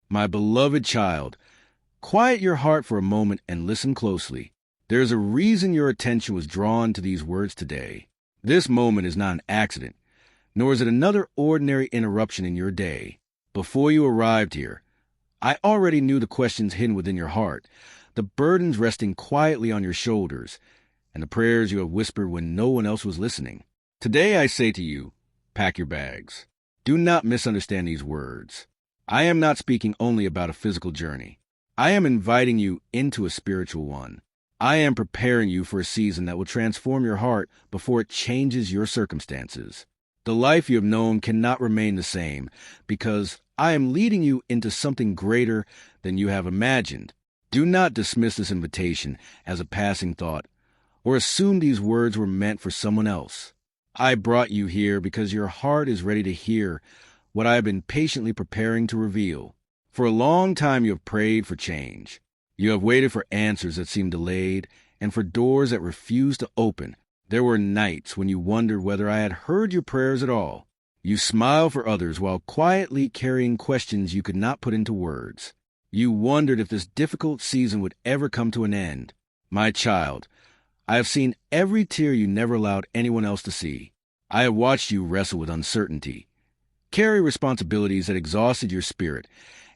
My beloved child, quiet your heart for a moment and listen closely. There is a reason your attention was drawn to these words today. This moment is not an accident, nor is it another ordinary interruption in your day. Before you arrived here, I already knew the questions hidden within your heart, the burdens resting quietly on your shoulders, and the prayers you have whispered when no one else was listening. Today I say to you, pack your bags. Do not misunderstand these words. I am not speaking only about a physical journey. I am inviting you into a spiritual one. I am preparing you for a season that will transform your heart before it changes your circumstances. The life you have known cannot remain the same because I am leading you into something greater than you have imagined. Do not dismiss this invitation as a passing thought or assume these words were meant for someone else. I brought you here because your heart is ready to hear what I have been patiently preparing to reveal. For a long time you have prayed for change. You have waited for answers that seemed delayed and for doors that refused to open. There were nights when you wondered whether I had heard your prayers at all. You smiled for others while quietly carrying questions you could not put into words. You wondered if this difficult season would ever come to an end. My child, I have seen every tear you never allowed anyone else to see. I have watched you wrestle with uncertainty, carry responsibilities that exhausted your spirit,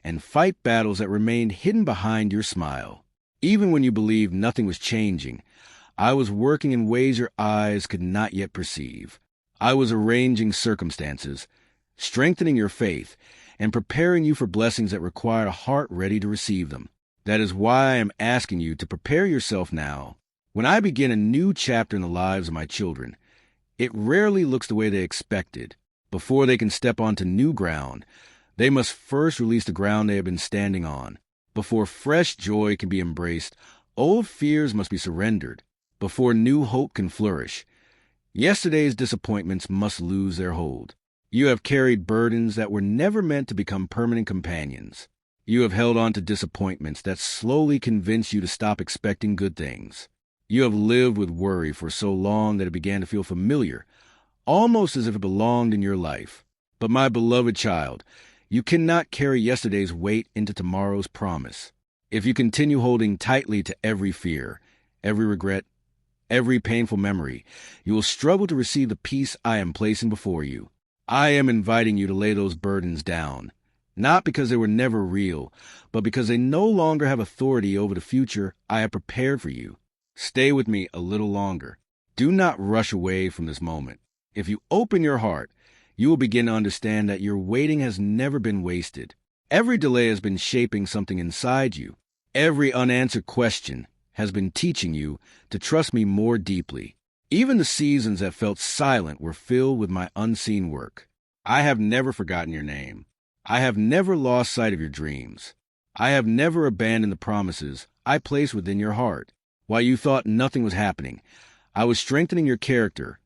and fight battles that remained hidden behind your smile. Even when you believed nothing was changing, I was working in ways your eyes could not yet perceive. I was arranging circumstances, strengthening your faith, and preparing you for blessings that require a heart ready to receive them. That is why I am asking you to prepare yourself now. When I begin a new chapter in the lives of my children, it rarely looks the way they expected. Before they can step onto new ground, they must first release the ground they have been standing on. Before fresh joy can be embraced, old fears must be surrendered. Before new hope can flourish, yesterday's disappointments must lose their hold. You have carried burdens that were never meant to become permanent companions. You have held on to disappointments that slowly convinced you to stop expecting good things. You have lived with worry for so long that it began to feel familiar, almost as if it belonged in your life. But my beloved child, you cannot carry yesterday's weight into tomorrow's promise. If you continue holding tightly to every fear, every regret, every painful memory, you will struggle to receive the peace I am placing before you. I am inviting you to lay those burdens down, not because they were never real, but because they no longer have authority over the future I have prepared for you. Stay with me a little longer. Do not rush away from this moment. If you open your heart, you will begin to understand that your waiting has never been wasted. Every delay has been shaping something inside you. Every unanswered question has been teaching you to trust me more deeply. Even the seasons that felt silent were filled with my unseen work. I have never forgotten your name. I have never lost sight of your dreams. I have never abandoned the promises I placed within your heart. While you thought nothing was happening, I was strengthening your character,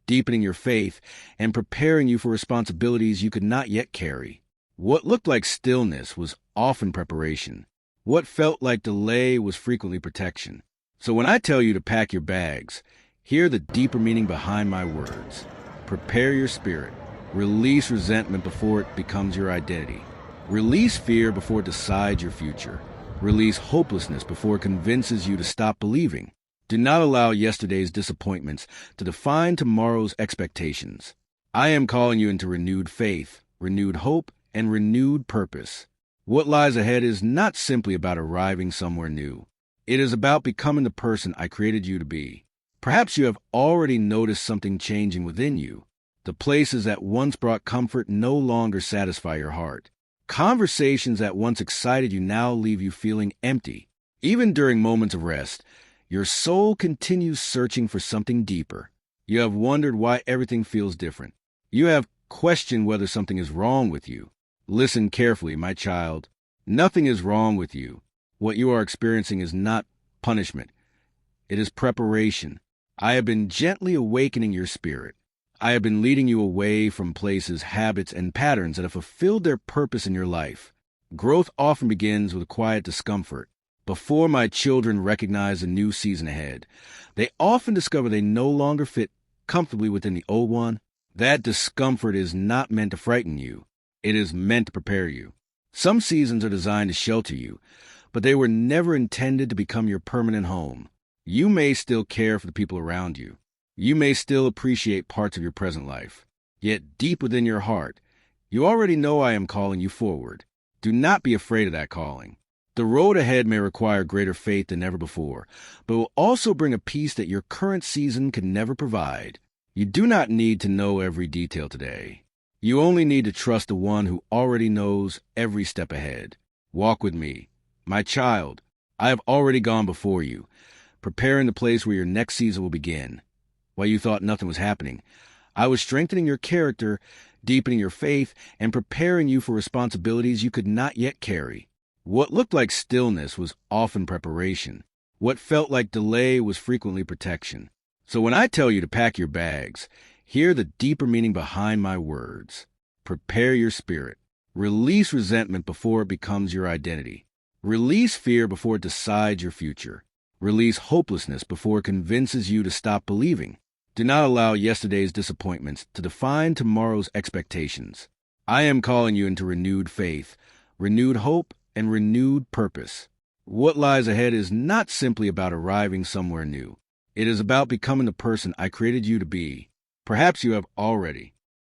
deepening your faith, and preparing you for responsibilities you could not yet carry. What looked like stillness was often preparation. What felt like delay was frequently protection. So when I tell you to pack your bags, hear the deeper meaning behind my words. Prepare your spirit. Release resentment before it becomes your identity. Release fear before it decides your future. Release hopelessness before it convinces you to stop believing. Do not allow yesterday's disappointments to define tomorrow's expectations. I am calling you into renewed faith, renewed hope, and renewed purpose. What lies ahead is not simply about arriving somewhere new. It is about becoming the person I created you to be. Perhaps you have already noticed something changing within you. The places that once brought comfort no longer satisfy your heart. Conversations that once excited you now leave you feeling empty. Even during moments of rest, your soul continues searching for something deeper. You have wondered why everything feels different. You have questioned whether something is wrong with you. Listen carefully, my child. Nothing is wrong with you. What you are experiencing is not punishment. It is preparation. I have been gently awakening your spirit. I have been leading you away from places, habits, and patterns that have fulfilled their purpose in your life. Growth often begins with quiet discomfort. Before my children recognize the new season ahead, they often discover they no longer fit comfortably within the old one. That discomfort is not meant to frighten you. It is meant to prepare you. Some seasons are designed to shelter you, but they were never intended to become your permanent home. You may still care for the people around you. You may still appreciate parts of your present life. Yet deep within your heart, you already know I am calling you forward. Do not be afraid of that calling. The road ahead may require greater faith than ever before, but will also bring a peace that your current season can never provide. You do not need to know every detail today. You only need to trust the one who already knows every step ahead. Walk with me. My child, I have already gone before you, preparing the place where your next season will begin. While you thought nothing was happening, I was strengthening your character, deepening your faith, and preparing you for responsibilities you could not yet carry. What looked like stillness was often preparation. What felt like delay was frequently protection. So when I tell you to pack your bags, hear the deeper meaning behind my words. Prepare your spirit. Release resentment before it becomes your identity. Release fear before it decides your future. Release hopelessness before it convinces you to stop believing. Do not allow yesterday's disappointments to define tomorrow's expectations. I am calling you into renewed faith, renewed hope, and renewed purpose. What lies ahead is not simply about arriving somewhere new. It is about becoming the person I created you to be. Perhaps you have already.